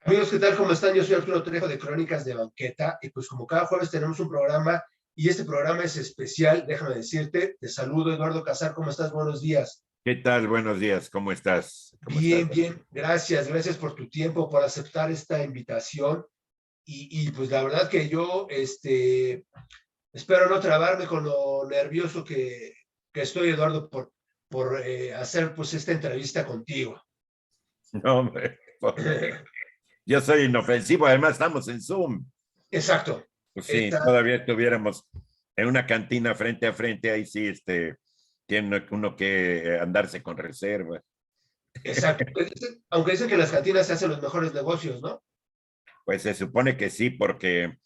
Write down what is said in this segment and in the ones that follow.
Amigos, ¿qué tal? ¿Cómo están? Yo soy Arturo Trejo de Crónicas de Banqueta y pues como cada jueves tenemos un programa y este programa es especial, déjame decirte. Te saludo, Eduardo Casar, ¿cómo estás? Buenos días. ¿Qué tal? Buenos días, ¿cómo estás? ¿Cómo estás? Bien, bien, gracias por tu tiempo, por aceptar esta invitación y pues la verdad que yo espero no trabarme con lo nervioso que estoy, Eduardo, por hacer pues esta entrevista contigo. No, hombre, yo soy inofensivo, además estamos en Zoom. Exacto, Pues sí, exacto. todavía estuviéramos en una cantina frente a frente, ahí sí, tiene uno que andarse con reserva. Exacto. Aunque dicen que en las cantinas se hacen los mejores negocios, ¿no? Pues se supone que sí, porque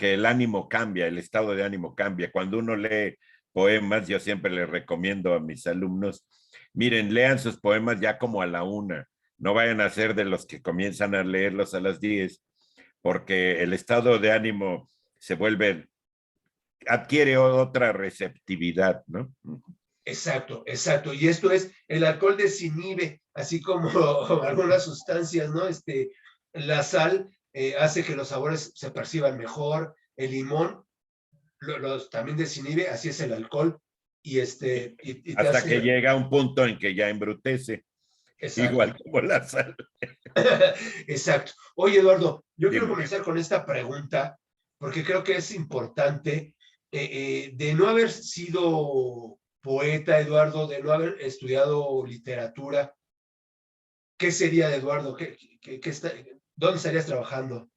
el ánimo cambia, el estado de ánimo cambia. Cuando uno lee poemas, yo siempre les recomiendo a mis alumnos, miren, lean sus poemas ya como a la una, no vayan a ser de los que comienzan a leerlos a las 10, porque el estado de ánimo se vuelve, adquiere otra receptividad, ¿no? Exacto, exacto. Y esto es, el alcohol desinhibe, así como algunas sustancias, ¿no? La sal hace que los sabores se perciban mejor, el limón también desinhibe, así es el alcohol, y te Hasta que hace, llega un punto en que ya embrutece, exacto, igual como la sal. exacto. Oye, Eduardo, yo quiero Dime. comenzar con esta pregunta, porque creo que es importante, de no haber sido poeta, Eduardo, de no haber estudiado literatura. ¿Qué sería de Eduardo? ¿Dónde estarías trabajando?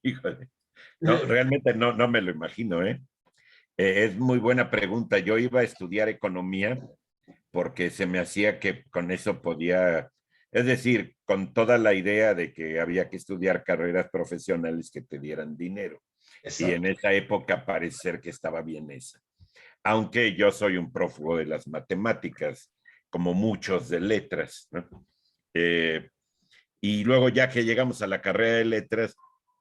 Híjole. No, realmente no me lo imagino, ¿eh? Es muy buena pregunta. Yo iba a estudiar economía porque se me hacía que con eso podía, es decir, con toda la idea de que había que estudiar carreras profesionales que te dieran dinero. Y en Exacto. esa época parece ser que estaba bien esa. Aunque yo soy un prófugo de las matemáticas, como muchos de letras, ¿no? Eh, y luego ya que llegamos a la carrera de letras,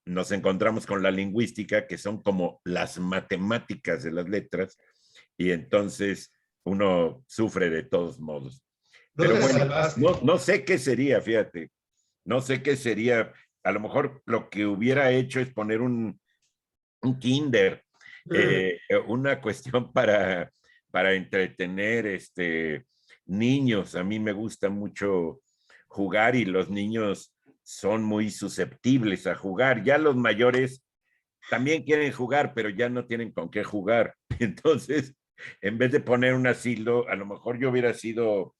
nos encontramos con la lingüística, que son como las matemáticas de las letras, y entonces uno sufre de todos modos. No Pero te bueno, salvaste. no sé qué sería, fíjate, no sé qué sería. A lo mejor lo que hubiera hecho es poner un kinder, una cuestión para entretener niños. A mí me gusta mucho jugar y los niños son muy susceptibles a jugar. Ya los mayores también quieren jugar, pero ya no tienen con qué jugar. Entonces, en vez de poner un asilo, a lo mejor yo hubiera sido,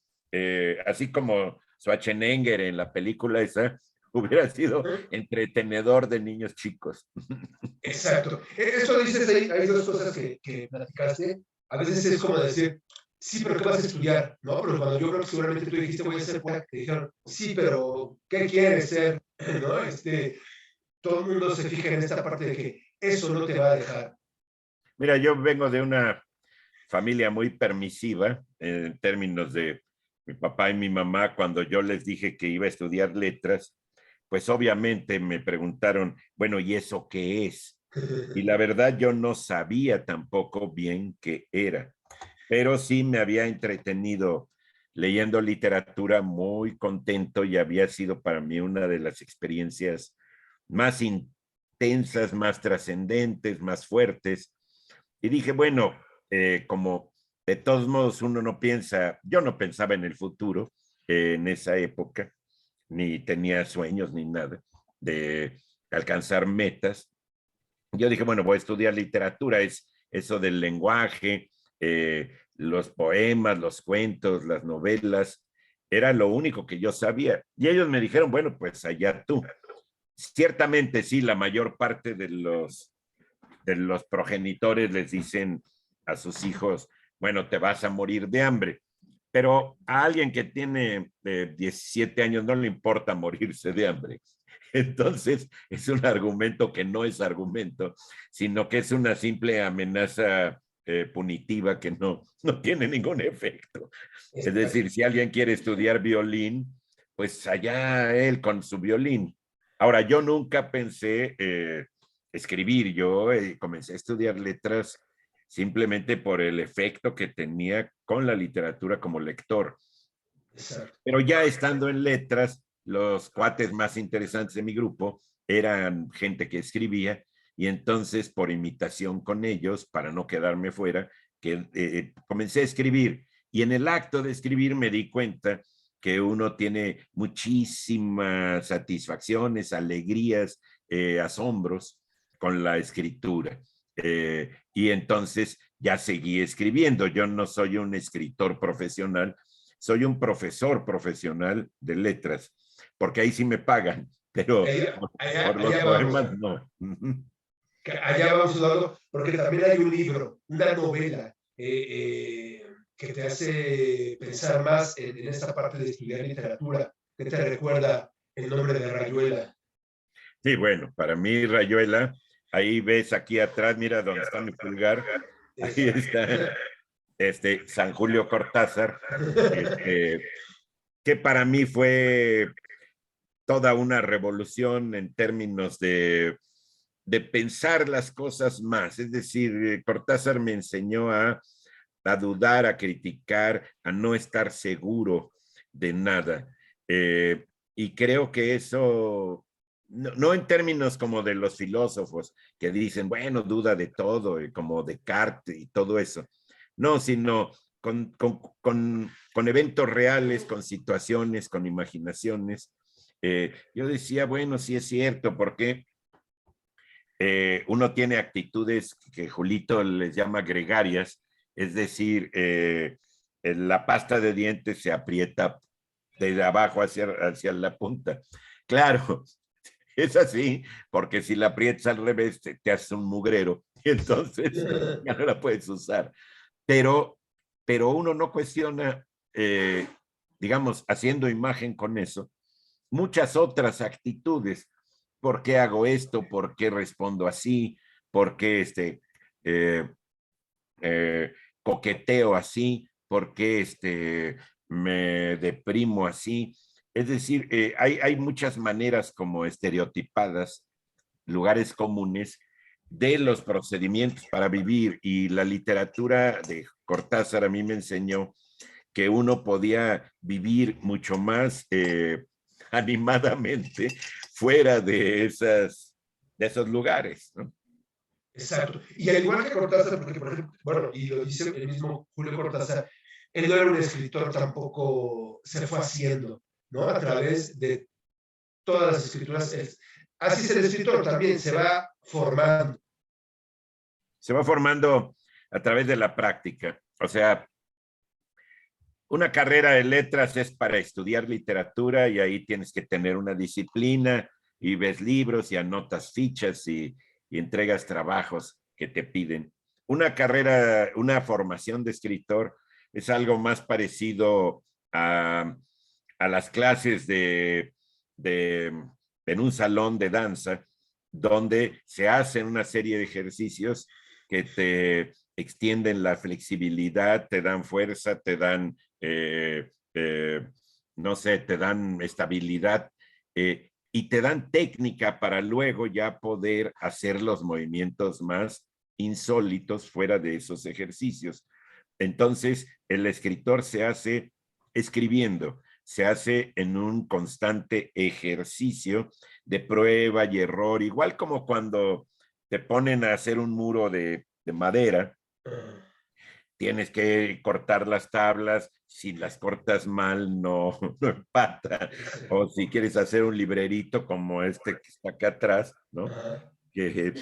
así como Schwarzenegger en la película esa, hubiera sido entretenedor de niños chicos. Exacto. Esto dices, hay dos cosas que platicaste. A veces es como decir, sí, pero ¿qué vas a estudiar? ¿No? Pero cuando yo creo que seguramente tú dijiste, voy a ser poeta, te dijeron, sí, pero ¿qué quieres ser? ¿No? Todo el mundo se fija en esta parte de que eso no te va a dejar. Mira, yo vengo de una familia muy permisiva en términos de mi papá y mi mamá. Cuando yo les dije que iba a estudiar letras, pues obviamente me preguntaron, bueno, ¿y eso qué es? Y la verdad yo no sabía tampoco bien qué era, pero sí me había entretenido leyendo literatura, muy contento, y había sido para mí una de las experiencias más intensas, más trascendentes, más fuertes. Y dije, bueno, como de todos modos uno no piensa, yo no pensaba en el futuro en esa época, ni tenía sueños ni nada de alcanzar metas. Yo dije, bueno, voy a estudiar literatura, es eso del lenguaje, los poemas, los cuentos, las novelas, era lo único que yo sabía. Y ellos me dijeron, bueno, pues allá tú. Ciertamente sí, la mayor parte de los progenitores les dicen a sus hijos, bueno, te vas a morir de hambre. Pero a alguien que tiene 17 años no le importa morirse de hambre. Entonces, es un argumento que no es argumento, sino que es una simple amenaza punitiva que no tiene ningún efecto. Es decir, si alguien quiere estudiar violín, pues allá él con su violín. Ahora, yo nunca pensé escribir, yo comencé a estudiar letras simplemente por el efecto que tenía con la literatura como lector. Exacto. Pero ya estando en letras, los cuates más interesantes de mi grupo eran gente que escribía y entonces por imitación con ellos, para no quedarme fuera, que comencé a escribir y en el acto de escribir me di cuenta que uno tiene muchísimas satisfacciones, alegrías, asombros con la escritura. Y entonces ya seguí escribiendo. Yo no soy un escritor profesional, soy un profesor profesional de letras, porque ahí sí me pagan, pero por los allá vamos, poemas no. allá vamos, Eduardo, porque también hay un libro, una novela que te hace pensar más en esta parte de estudiar literatura, que te recuerda el nombre de Rayuela. Sí, bueno, para mí Rayuela, ahí ves aquí atrás, mira donde está mi pulgar, ahí está San Julio Cortázar, este, que para mí fue toda una revolución en términos de pensar las cosas más. Es decir, Cortázar me enseñó a dudar, a criticar, a no estar seguro de nada. Y creo que eso, no en términos como de los filósofos que dicen, bueno, duda de todo, como Descartes y todo eso. No, sino con eventos reales, con situaciones, con imaginaciones. Yo decía, bueno, sí es cierto, porque uno tiene actitudes que Julito les llama gregarias, es decir, la pasta de dientes se aprieta de abajo hacia la punta. Claro, es así, porque si la aprietas al revés te hace un mugrero y entonces ya no la puedes usar. Pero, pero uno no cuestiona, digamos, haciendo imagen con eso, muchas otras actitudes. ¿Por qué hago esto? ¿Por qué respondo así? ¿Por qué eh, eh, coqueteo así? ¿Por qué me deprimo así? Es decir, hay muchas maneras como estereotipadas, lugares comunes de los procedimientos para vivir y la literatura de Cortázar a mí me enseñó que uno podía vivir mucho más animadamente fuera de esos lugares, ¿no? Exacto. Y al igual que Cortázar, porque por ejemplo, bueno, y lo dice el mismo Julio Cortázar, él no era un escritor tampoco, se fue haciendo, ¿no? A través de todas las escrituras. Así es el escritor también, se va formando. Se va formando a través de la práctica. O sea, una carrera de letras es para estudiar literatura y ahí tienes que tener una disciplina y ves libros y anotas fichas y entregas trabajos que te piden. Una carrera, una formación de escritor es algo más parecido a las clases de, en un salón de danza donde se hacen una serie de ejercicios que te extienden la flexibilidad, te dan fuerza, te dan eh, eh, no sé, te dan estabilidad y te dan técnica para luego ya poder hacer los movimientos más insólitos fuera de esos ejercicios. Entonces, el escritor se hace escribiendo, se hace en un constante ejercicio de prueba y error, igual como cuando te ponen a hacer un muro de madera, tienes que cortar las tablas, si las cortas mal no, no empata, o si quieres hacer un librerito como este que está acá atrás, ¿no? Que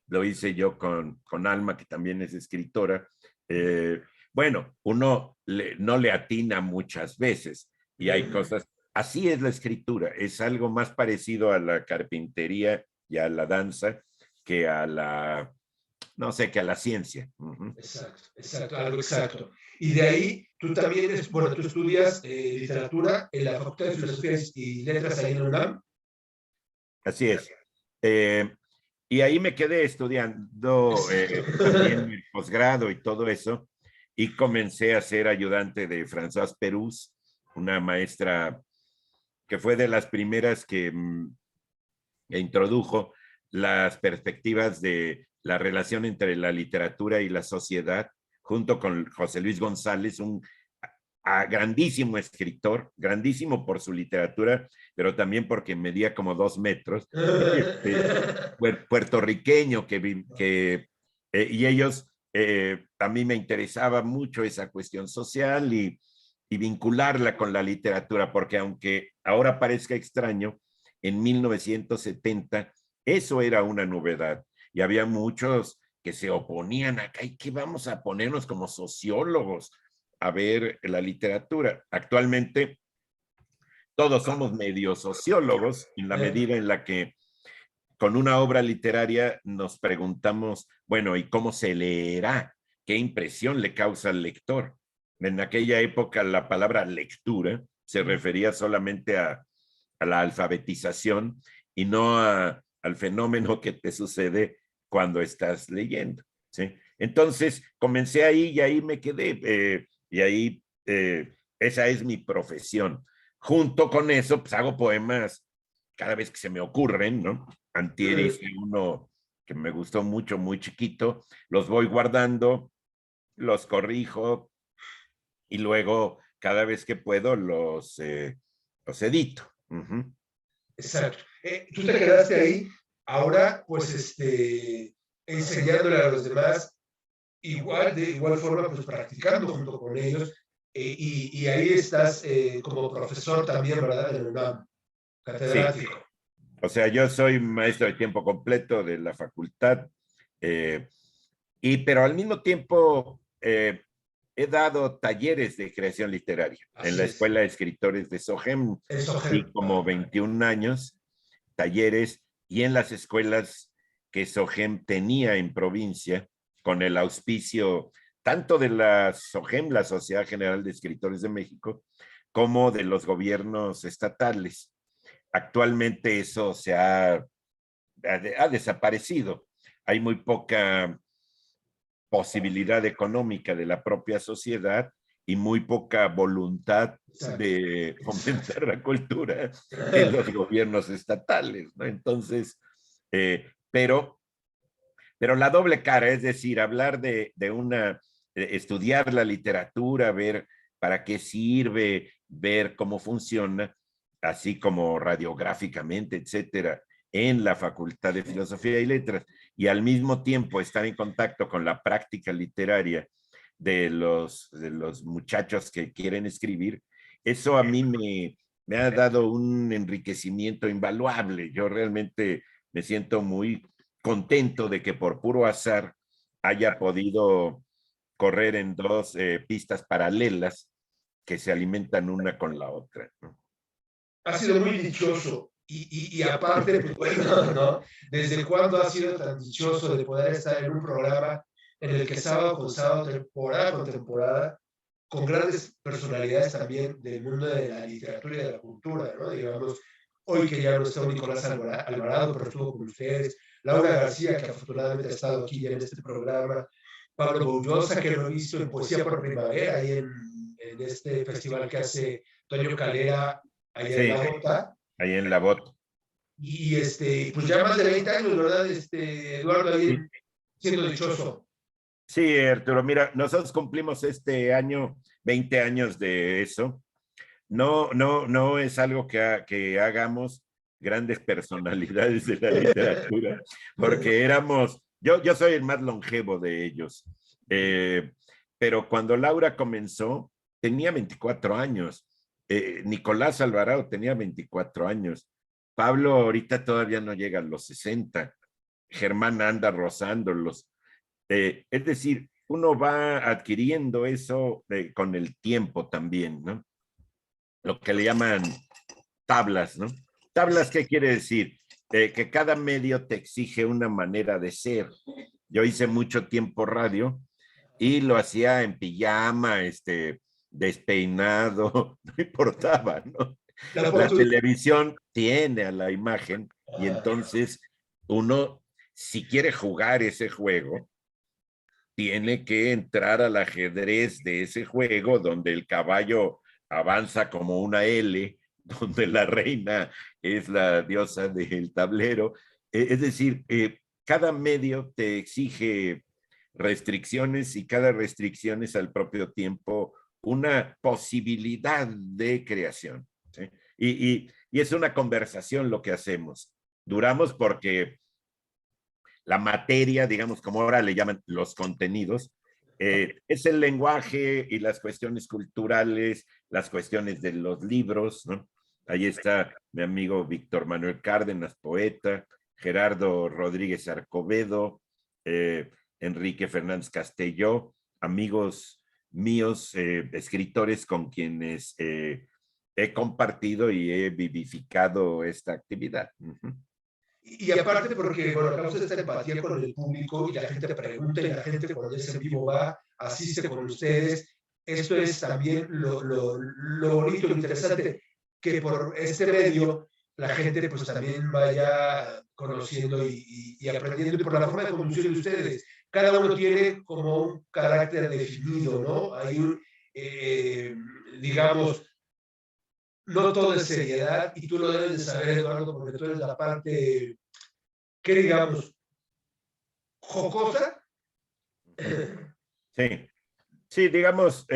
lo hice yo con Alma, que también es escritora. Bueno, uno no le atina muchas veces y hay cosas, así es la escritura, es algo más parecido a la carpintería y a la danza que a la, no sé, que a la ciencia. Exacto, exacto, algo exacto. Y de ahí tú también, bueno, tú estudias literatura en la Facultad de Filosofía y Letras ahí en UNAM. Así es. Eh, y ahí me quedé estudiando también el posgrado y todo eso, y comencé a ser ayudante de Françoise Perus, una maestra que fue de las primeras que introdujo las perspectivas de la relación entre la literatura y la sociedad, junto con José Luis González, un a grandísimo escritor, grandísimo por su literatura, pero también porque medía como 2 metros, puertorriqueño y ellos, a mí me interesaba mucho esa cuestión social y vincularla con la literatura, porque aunque ahora parezca extraño, en 1970 eso era una novedad y había muchos que se oponían acá y que vamos a ponernos como sociólogos a ver la literatura. Actualmente todos somos medio sociólogos en la medida en la que con una obra literaria nos preguntamos, bueno, ¿y cómo se leerá? ¿Qué impresión le causa al lector? En aquella época la palabra lectura se refería solamente a la alfabetización y no al fenómeno que te sucede cuando estás leyendo, ¿sí? Entonces comencé ahí y ahí me quedé y ahí esa es mi profesión. Junto con eso, pues hago poemas cada vez que se me ocurren, ¿no? Antier hice uno que me gustó mucho, muy chiquito, los voy guardando, los corrijo y luego cada vez que puedo los edito. Exacto. Tú te quedaste ahí, ahora pues enseñándole a los demás, de igual forma pues practicando junto con ellos, y ahí estás como profesor también, ¿verdad? En el UNAM, Sí, catedrático. o sea, yo soy maestro de tiempo completo de la facultad, eh, pero al mismo tiempo he dado talleres de creación literaria en Así la es. Escuela de Escritores de SOGEM, Eso, y como 21 años, talleres, y en las escuelas que SOGEM tenía en provincia, con el auspicio tanto de la SOGEM, la Sociedad General de Escritores de México, como de los gobiernos estatales. Actualmente eso ha desaparecido. Hay muy poca posibilidad económica de la propia sociedad y muy poca voluntad exacto. de fomentar la cultura en los gobiernos estatales, ¿no? Entonces, pero la doble cara, es decir, hablar estudiar la literatura, ver para qué sirve, ver cómo funciona, así como radiográficamente, etcétera, en la Facultad de Filosofía y Letras, y al mismo tiempo estar en contacto con la práctica literaria de los muchachos que quieren escribir, eso a mí me ha dado un enriquecimiento invaluable. Yo realmente me siento muy contento de que por puro azar haya podido correr en dos pistas paralelas que se alimentan una con la otra, ¿no? Ha sido muy dichoso. Y aparte, pues bueno, ¿no? ¿Desde cuándo ha sido tan dichoso de poder estar en un programa en el que sábado con sábado, temporada con temporada, con grandes personalidades también del mundo de la literatura y de la cultura, ¿no? Digamos, hoy que ya no está Nicolás Alvarado, pero estuvo con ustedes, Laura García, que afortunadamente ha estado aquí ya en este programa, Pablo Boullosa, que lo he visto en Poesía por Primavera, ahí en este festival que hace Toño Calera, allá en Sí, La Bota, ahí en la bot. pues ya más de 20 años, ¿verdad? Eduardo, ahí Sí, siendo dichoso. sí, Arturo, mira, nosotros cumplimos este año 20 años de eso. No, no, no es algo que hagamos grandes personalidades de la literatura, porque yo soy el más longevo de ellos. Eh, pero cuando Laura comenzó, tenía 24 años. Nicolás Alvarado tenía 24 años. Pablo ahorita todavía no llega a los 60. Germán anda rozándolos. Es decir, uno va adquiriendo eso con el tiempo también, ¿no? Lo que le llaman tablas, ¿no? Tablas, ¿qué quiere decir? Que cada medio te exige una manera de ser. Yo hice mucho tiempo radio y lo hacía en pijama, despeinado, no importaba, ¿no? La La oportunidad. televisión tiene a la imagen y entonces uno, si quiere jugar ese juego, tiene que entrar al ajedrez de ese juego donde el caballo avanza como una L, donde la reina es la diosa del tablero. Es decir, cada medio te exige restricciones y cada restricción es al propio tiempo una posibilidad de creación, ¿sí? Y es una conversación lo que hacemos. Duramos porque la materia, digamos, como ahora le llaman los contenidos, es el lenguaje y las cuestiones culturales, las cuestiones de los libros, ¿no? Ahí está mi amigo Víctor Manuel Cárdenas, poeta, Gerardo Rodríguez Arcobedo, Enrique Fernández Castelló, amigos míos, escritores con quienes he compartido y he vivificado esta actividad. Y aparte porque, bueno, causa esta empatía con el público y la gente pregunta y la gente cuando es en vivo va, asiste con ustedes. Esto es también lo bonito, lo interesante, que por este medio la gente pues también vaya conociendo y aprendiendo y por la forma de conducción de ustedes. Cada uno tiene como un carácter definido, ¿no? Hay un, digamos, no todo es seriedad y tú lo debes de saber, Eduardo, porque tú eres la parte que digamos, jocosa. Sí, sí, digamos,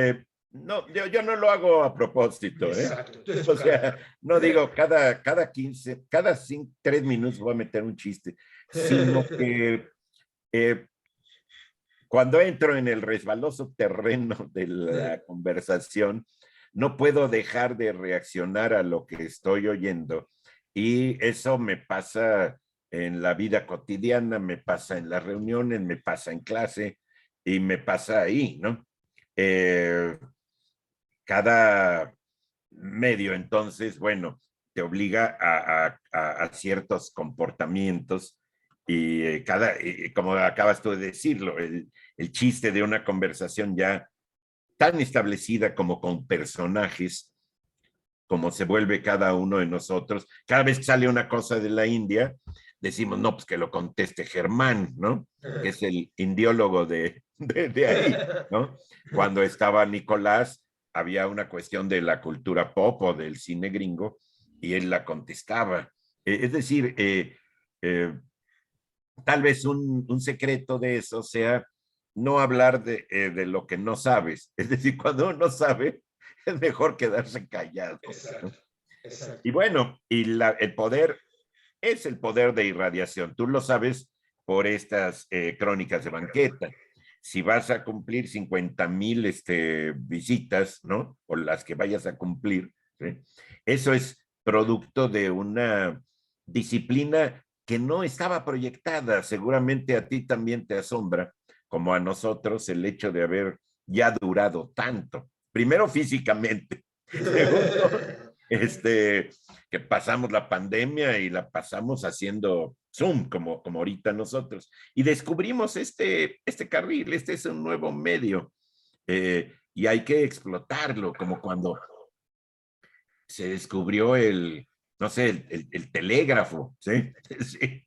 no, yo no lo hago a propósito, ¿eh? Exacto, entonces O sea, no digo cada 15, cada 3 minutos voy a meter un chiste, sino que cuando entro en el resbaloso terreno de la conversación, no puedo dejar de reaccionar a lo que estoy oyendo. Y eso me pasa en la vida cotidiana, me pasa en las reuniones, me pasa en clase y me pasa ahí, ¿no? Eh, cada medio, entonces, bueno, te obliga a ciertos comportamientos y como acabas tú de decirlo, el chiste de una conversación ya tan establecida como con personajes, como se vuelve cada uno de nosotros. Cada vez que sale una cosa de la India, decimos, no, pues que lo conteste Germán, ¿no? Que es el indiólogo de ahí, ¿no? Cuando estaba Nicolás, había una cuestión de la cultura pop o del cine gringo y él la contestaba. Es decir, tal vez un secreto de eso sea no hablar de lo que no sabes. Es decir, cuando uno sabe, es mejor quedarse callado, Exacto, ¿no? exacto. Y bueno, el poder es el poder de irradiación. Tú lo sabes por estas crónicas de banqueta. Si vas a cumplir 50,000 visitas, ¿no? O las que vayas a cumplir, ¿sí? Eso es producto de una disciplina que no estaba proyectada. Seguramente a ti también te asombra, como a nosotros, el hecho de haber ya durado tanto. Primero físicamente. Segundo, que pasamos la pandemia y la pasamos haciendo Zoom, como ahorita nosotros. Y descubrimos este carril, este es un nuevo medio y hay que explotarlo, como cuando se descubrió no sé, el telégrafo, ¿sí? Sí.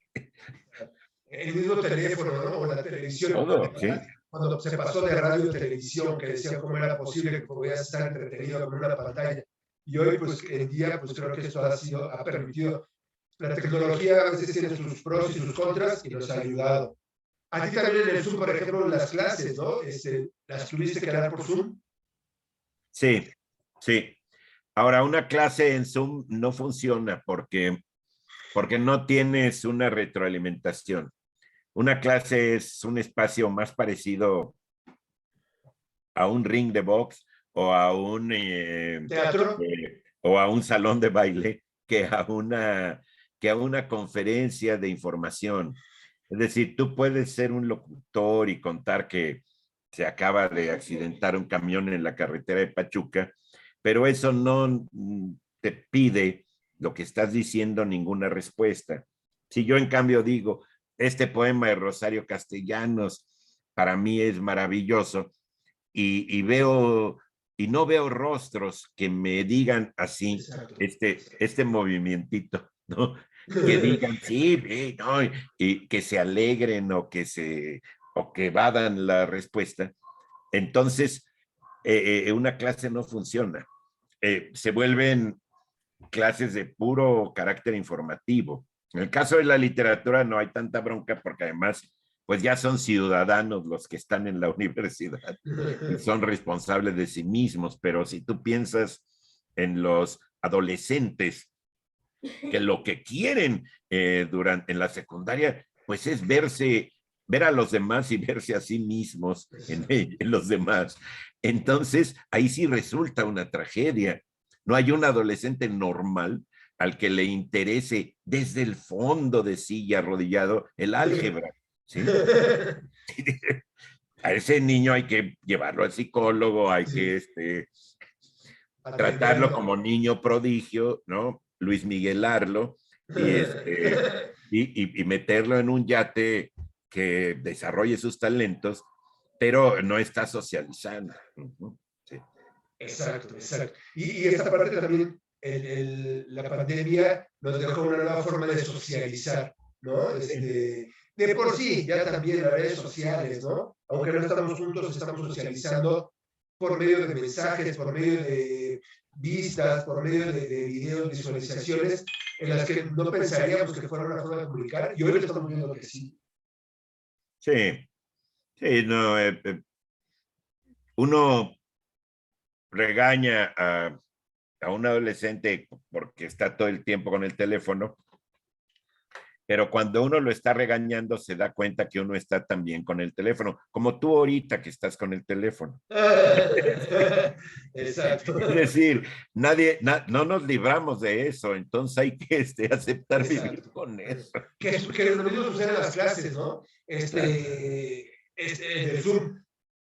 El mismo teléfono, ¿no? O la televisión. Todo, sí. Cuando se pasó de radio a televisión, que decían cómo era posible que podías estar entretenido con una pantalla. Y hoy, pues, en día, pues creo que esto ha permitido. La tecnología a veces tiene sus pros y sus contras y nos ha ayudado. A ti también en el Zoom, por ejemplo, las clases, ¿no? Las tuviste que dar por Zoom. Sí, sí. Ahora, una clase en Zoom no funciona porque no tienes una retroalimentación. Una clase es un espacio más parecido a un ring de box o Teatro. o a un salón de baile que a una conferencia de información. Es decir, tú puedes ser un locutor y contar que se acaba de accidentar un camión en la carretera de Pachuca, pero eso no te pide lo que estás diciendo ninguna respuesta. Si yo en cambio digo, este poema de Rosario Castellanos para mí es maravilloso, veo y no veo rostros que me digan así Exacto. este movimientito, ¿no? Que digan sí, no, y que se alegren o que vadan la respuesta. Entonces, una clase no funciona. Se vuelven clases de puro carácter informativo. En el caso de la literatura no hay tanta bronca porque además pues ya son ciudadanos los que están en la universidad y son responsables de sí mismos, pero si tú piensas en los adolescentes que lo que quieren en la secundaria, pues es ver a los demás y verse a sí mismos en los demás. Entonces, ahí sí resulta una tragedia. No hay un adolescente normal al que le interese desde el fondo de silla arrodillado el álgebra, ¿sí? A ese niño hay que llevarlo al psicólogo, hay que Sí, tratarlo atenderlo. como niño prodigio, ¿no? Luis Miguelarlo y meterlo en un yate que desarrolle sus talentos, pero no está socializando. Sí. Exacto, exacto. Y esta parte también, la pandemia nos dejó una nueva forma de socializar, ¿no? De por sí, ya también las redes sociales, ¿no? Aunque no estamos juntos, estamos socializando por medio de mensajes, por medio de vistas, por medio de videos, visualizaciones, en las que no pensaríamos que fuera una forma de comunicar, y hoy lo estamos viendo que sí. Sí, sí, no, uno regaña a un adolescente porque está todo el tiempo con el teléfono, pero cuando uno lo está regañando se da cuenta que uno está también con el teléfono, como tú ahorita que estás con el teléfono. Exacto, Es decir, no nos libramos de eso, entonces hay que aceptar vivir exacto. con eso. Que lo mismo sucede en las clases, ¿no? Claro. En el Zoom,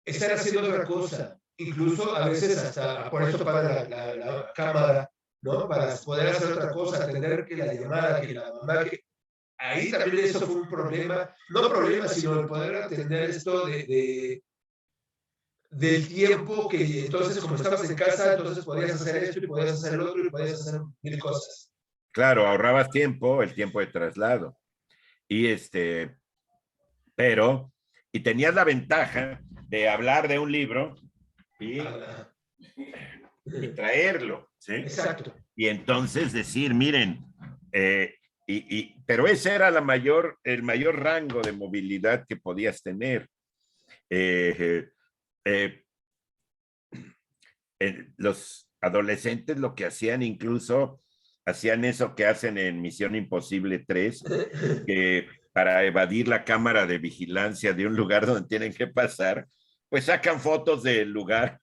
estar haciendo otra cosa, incluso a veces hasta por eso para la cámara, ¿no? Para poder hacer otra cosa, atender que la llamada, que la mamá, que ahí también eso fue un problema, no problema, sino el poder atender esto del tiempo que entonces como estabas en casa, entonces podías hacer esto y podías hacer lo otro y podías hacer mil cosas. Claro, ahorrabas tiempo, el tiempo de traslado. Y pero, y tenías la ventaja de hablar de un libro y, Ah, y traerlo, ¿sí? exacto. Y entonces decir, miren, pero ese era el mayor rango de movilidad que podías tener. Eh, eh, los adolescentes lo que hacían incluso, hacían eso que hacen en Misión Imposible 3, que para evadir la cámara de vigilancia de un lugar donde tienen que pasar, pues sacan fotos del lugar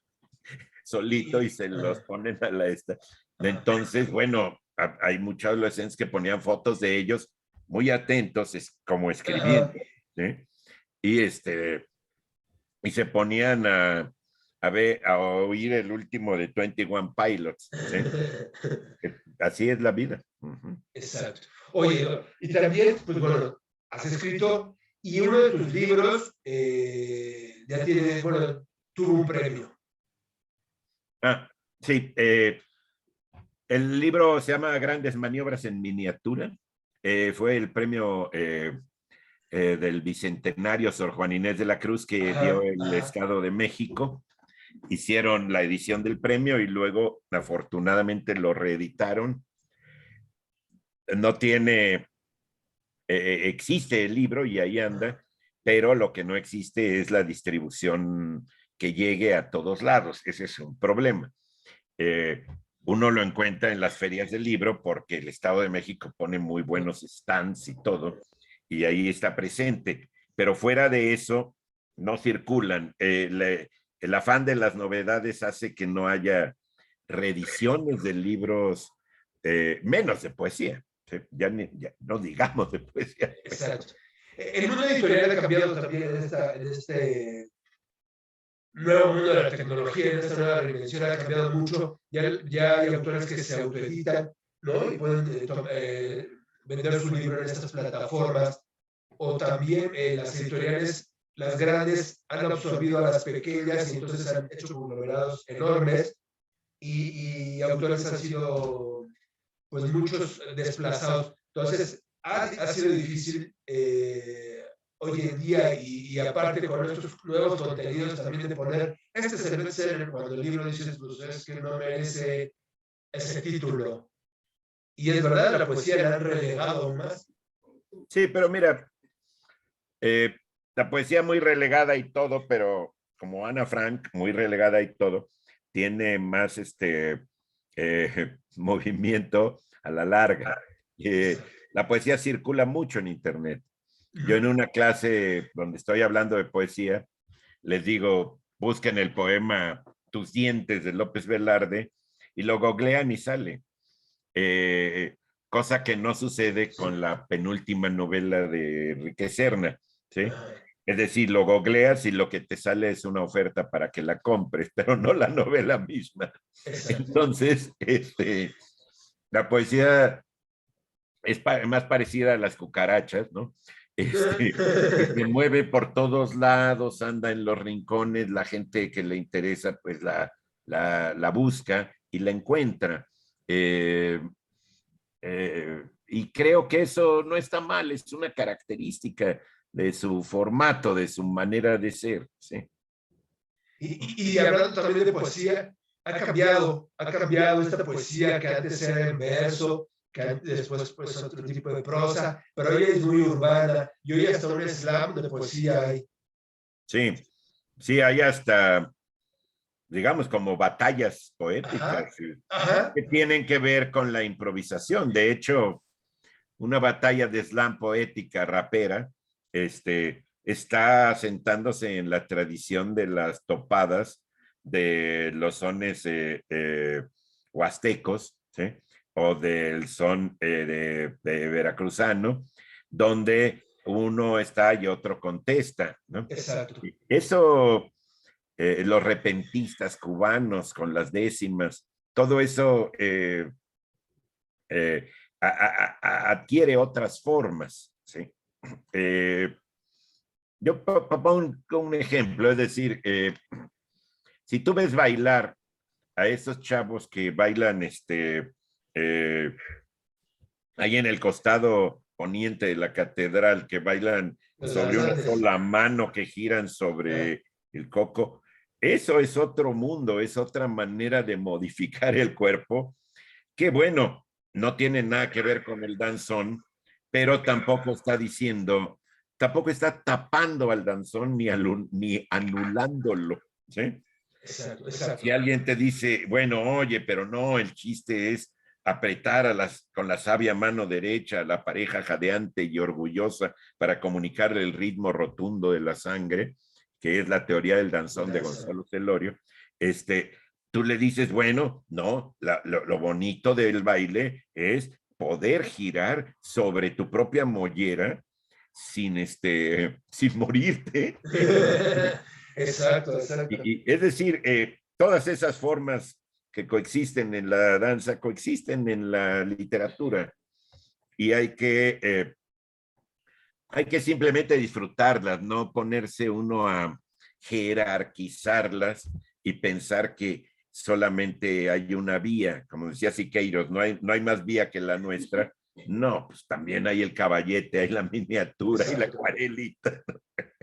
solito y se los ponen a la esta. Entonces, bueno, hay muchos adolescentes que ponían fotos de ellos muy atentos, como escribiendo, ¿sí? Y y se ponían a oír el último de 21 Pilots, ¿sí? Así es la vida. Exacto. Oye, y también, pues bueno, has escrito y uno de tus libros ya tiene, bueno, tuvo un premio. Ah, sí, el libro se llama Grandes Maniobras en Miniatura. Fue el premio del Bicentenario Sor Juan Inés de la Cruz que dio Ajá, el ajá. Estado de México. Hicieron la edición del premio y luego afortunadamente lo reeditaron. No tiene, existe el libro y ahí anda, pero lo que no existe es la distribución que llegue a todos lados. Ese es un problema. Eh, Uno lo encuentra en las ferias del libro porque el Estado de México pone muy buenos stands y todo, y ahí está presente. Pero fuera de eso, no circulan. El afán de las novedades hace que no haya reediciones de libros, menos de poesía. Ya no digamos de poesía. Exacto. El mundo editorial ha cambiado también en este nuevo mundo de la tecnología, en esta nueva dimensión ha cambiado mucho. Ya hay autores que se autoeditan, ¿no? Y pueden vender su libro en estas plataformas. O también las editoriales, las grandes, han absorbido a las pequeñas y entonces han hecho conglomerados enormes y autores han sido, pues, muchos desplazados. Entonces, ha sido difícil hoy en día y aparte con estos nuevos contenidos también de poner, este es el bestseller, cuando el libro dices, pues es que no merece ese título. Y es verdad, la poesía la han relegado aún más. Sí, pero mira, la poesía muy relegada y todo, pero como Ana Frank, muy relegada y todo, tiene más movimiento a la larga. La poesía circula mucho en Internet. Yo en Ujú. una clase donde estoy hablando de poesía, les digo, busquen el poema Tus dientes de López Velarde y lo googlean y sale. Eh, Cosa que no sucede Sí. con la penúltima novela de Enrique Serna, ¿sí? Ajá. Es decir, lo googleas y lo que te sale es una oferta para que la compres, pero no la novela misma. Exacto. Entonces, la poesía es más parecida a las cucarachas, ¿no? Que se mueve por todos lados, anda en los rincones, la gente que le interesa, pues la busca y la encuentra. Eh, y creo que eso no está mal, es una característica de su formato, de su manera de ser, ¿sí? Y hablando también de poesía, ha cambiado esta poesía que antes era en verso, que después pues otro tipo de prosa, pero hoy es muy urbana y hoy hasta un slam de poesía hay. Sí, sí, hay hasta, digamos, como batallas Ajá, poéticas ajá, que tienen que ver con la improvisación. De hecho, una batalla de slam poética rapera, está asentándose en la tradición de las topadas de los sones huastecos, ¿sí? O del son de veracruzano, donde uno está y otro contesta, ¿no? exacto. Eso, los repentistas cubanos con las décimas, todo eso eh, adquiere otras formas, ¿sí? Eh, yo pongo un ejemplo, es decir, si tú ves bailar a esos chavos que bailan eh, ahí en el costado poniente de la catedral, que bailan Los sobre una danzantes. sola mano, que giran Ah, sobre el coco, eso es otro mundo, es otra manera de modificar el cuerpo que bueno, no tiene nada que ver con el danzón, pero tampoco está diciendo, tampoco está tapando al danzón ni anulándolo, ¿sí? exacto, Si exacto. alguien te dice, bueno, oye, pero no, el chiste es apretar con la sabia mano derecha a la pareja jadeante y orgullosa para comunicarle el ritmo rotundo de la sangre, que es la teoría del danzón de Danzón. Gonzalo Celorio, este, tú le dices, bueno, no, lo bonito del baile es poder girar sobre tu propia mollera sin morirte. Exacto, exacto. Es decir, todas esas formas que coexisten en la danza, coexisten en la literatura y hay que simplemente disfrutarlas, no ponerse uno a jerarquizarlas y pensar que solamente hay una vía, como decía Siqueiros, no hay más vía que la nuestra. No, pues también hay el caballete, hay la miniatura y la Exacto. acuarelita.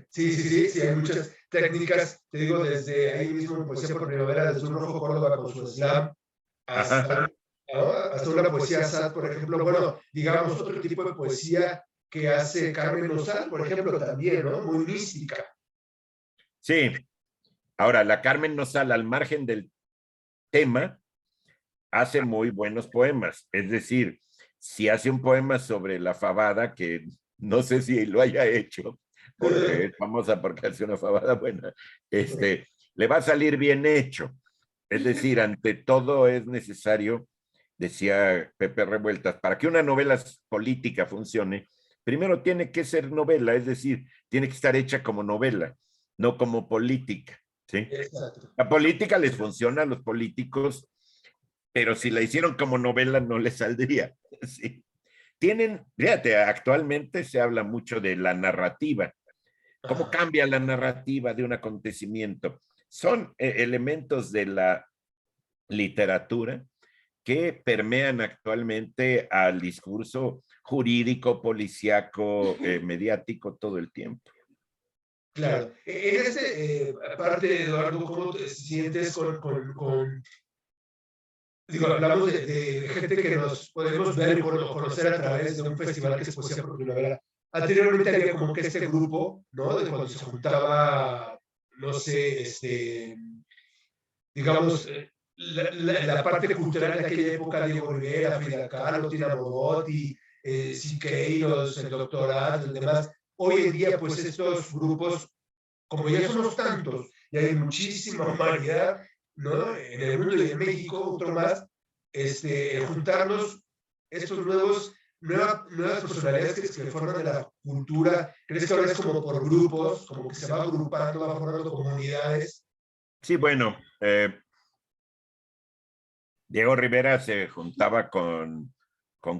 Sí, sí, sí, sí, hay muchas técnicas, te digo, desde ahí mismo en Poesía por Primavera, desde un Rojo Córdoba con su slam, hasta, Ajá. ¿no? Hasta una poesía sad, por ejemplo, bueno, digamos, otro tipo de poesía que hace Carmen Lozán, por ejemplo, también, ¿no? Muy mística. Sí, ahora la Carmen no sale al margen del tema, hace muy buenos poemas. Es decir, si hace un poema sobre la fabada, que no sé si lo haya hecho, porque es famosa porque hace una fabada buena, le va a salir bien hecho. Es decir, ante todo es necesario, decía Pepe Revueltas, para que una novela política funcione, primero tiene que ser novela, es decir, tiene que estar hecha como novela, no como política, ¿sí? Exacto. La política les funciona a los políticos, pero si la hicieron como novela no les saldría. ¿Sí? Fíjate, actualmente se habla mucho de la narrativa. ¿Cómo Ajá. cambia la narrativa de un acontecimiento? Son elementos de la literatura que permean actualmente al discurso jurídico, policíaco, mediático todo el tiempo. Claro. En parte, Eduardo, ¿cómo te sientes digo, hablamos de gente que nos podemos ver y conocer a través de un festival que es Poesía por Primavera? anteriormente había como que este grupo, ¿no? De cuando se juntaba, no sé, digamos, la parte cultural de aquella época, Diego Rivera, Frida Kahlo, Tina Modotti, Siqueiros, el doctorado, y demás. Hoy en día, pues estos grupos, como ya somos tantos y hay muchísima variedad, ¿no? En el mundo y en México, otro más, el juntarnos estos nuevas personalidades que forman de la cultura, ¿crees que ahora es como por grupos, como que se va agrupando, va formando comunidades? Sí, bueno, Diego Rivera se juntaba con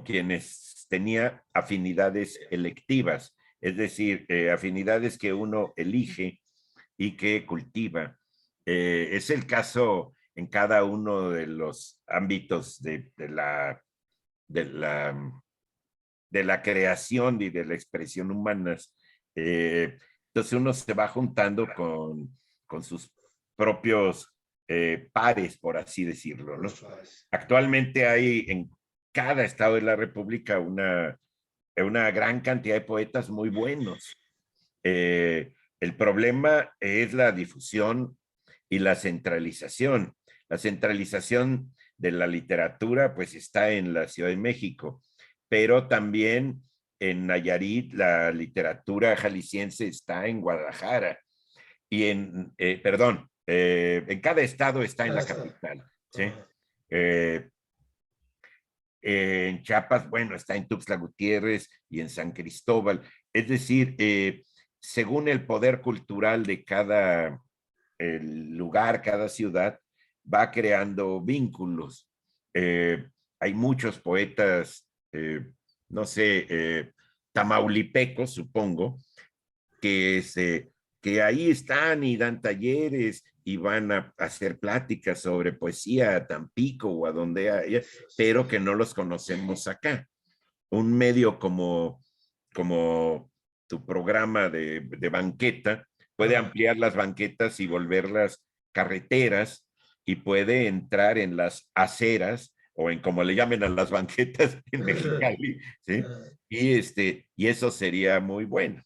quienes tenía afinidades electivas, es decir, afinidades que uno elige y que cultiva. Es el caso en cada uno de los ámbitos de la, de la creación y de la expresión humanas. Entonces uno se va juntando con sus propios pares, por así decirlo, ¿no? Actualmente hay en cada estado de la República una gran cantidad de poetas muy buenos. El problema es la difusión y la centralización. La centralización de la literatura pues está en la Ciudad de México, pero también en Nayarit la literatura jalisciense está en Guadalajara y en cada estado está en la capital, ¿sí? Eh, en Chiapas, bueno, está en Tuxtla Gutiérrez y en San Cristóbal. Es decir, según el poder cultural de cada lugar, cada ciudad, va creando vínculos. Eh, Hay muchos poetas, no sé, tamaulipecos, supongo, que ahí están y dan talleres y van a hacer pláticas sobre poesía a Tampico o a donde haya, pero que no los conocemos acá. Un medio como tu programa de banqueta puede ampliar las banquetas y volverlas carreteras y puede entrar en las aceras o en como le llamen a las banquetas en Mexicali, ¿sí? Y eso sería muy bueno.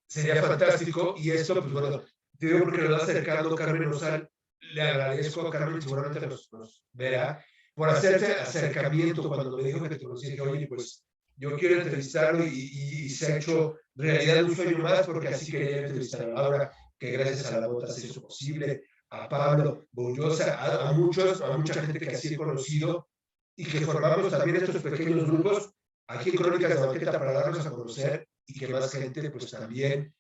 Sería fantástico y esto, pues bueno, te digo porque lo va acercando Carmen Rosal, le agradezco a Carmen, seguramente nos verá, por hacerse acercamiento cuando me dijo que te conocí, dije, oye, pues yo quiero entrevistarlo y se ha hecho realidad un sueño más porque así quería entrevistar a Laura, que gracias a la bota se hizo posible, a Pablo, Bollosa, a mucha gente que así he conocido y que formamos también estos pequeños grupos aquí en Crónicas de Banqueta para darlos a conocer y que más gente pues también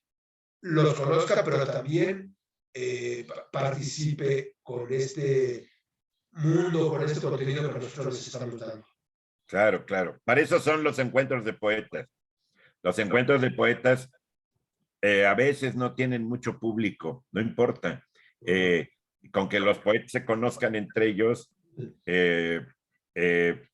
los conozca, pero también participe con este mundo, con este contenido que nosotros les estamos dando. Claro, claro. Para eso son los encuentros de poetas. Los encuentros de poetas a veces no tienen mucho público, no importa. Con que los poetas se conozcan entre ellos, se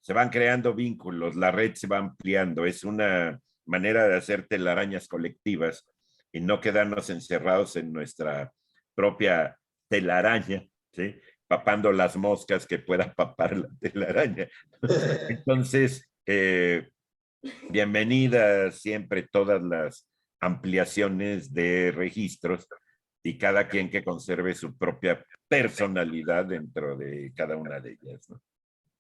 van creando vínculos, la red se va ampliando. Es una manera de hacer telarañas colectivas y no quedarnos encerrados en nuestra propia telaraña, ¿sí? Papando las moscas que pueda papar la telaraña. Entonces, bienvenidas siempre todas las ampliaciones de registros y cada quien que conserve su propia personalidad dentro de cada una de ellas, ¿no?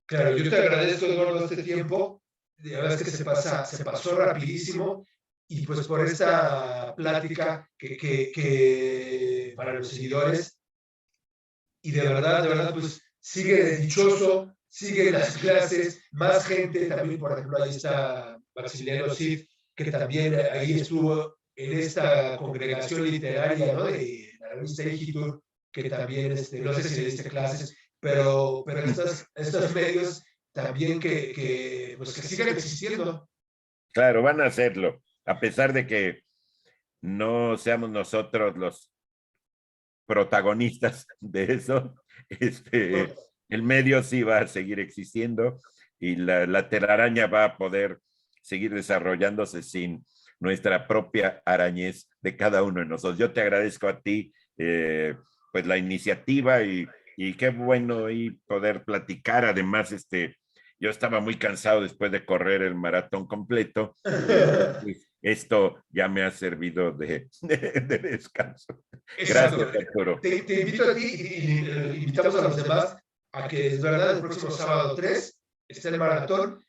Claro, yo te agradezco, Eduardo, este tiempo. La verdad es que se pasó rapidísimo y pues por esta plática que para los seguidores y de verdad, pues sigue de dichoso, sigue las clases, más gente, también por ejemplo ahí está Maximiliano Cid, que también ahí estuvo en esta congregación literaria, ¿no? De la revista Igitur, que también, no sé si le diste clases, pero estos medios también pues que sigan existiendo. Claro, van a hacerlo, a pesar de que no seamos nosotros los protagonistas de eso, el medio sí va a seguir existiendo y la telaraña va a poder seguir desarrollándose sin nuestra propia arañez de cada uno de nosotros. Yo te agradezco a ti pues la iniciativa y qué bueno y poder platicar además yo estaba muy cansado después de correr el maratón completo. Entonces, esto ya me ha servido de descanso. Exacto. Gracias, Arturo. Te invito a ti y invitamos a los demás a que, es verdad, el próximo sábado 3 está el maratón.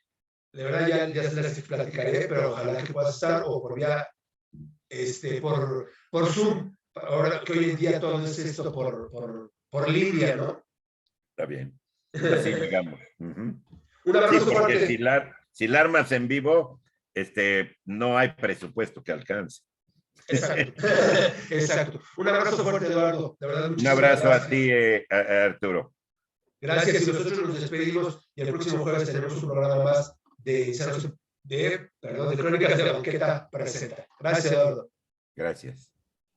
De verdad, ya se les platicaré, pero ojalá que puedas estar o por vía, por Zoom. Ahora que hoy en día todo es esto por línea, ¿no? Está bien. Así llegamos. Uh-huh. Un Sí, abrazo porque fuerte. si la armas en vivo, no hay presupuesto que alcance. Exacto. Exacto. Un abrazo fuerte, Eduardo. De verdad, Un muchísimas abrazo a gracias. ti, Arturo. Gracias. Y nosotros nos despedimos y el próximo jueves tenemos un programa más de Crónicas de la Banqueta presenta. Gracias, Eduardo. Gracias.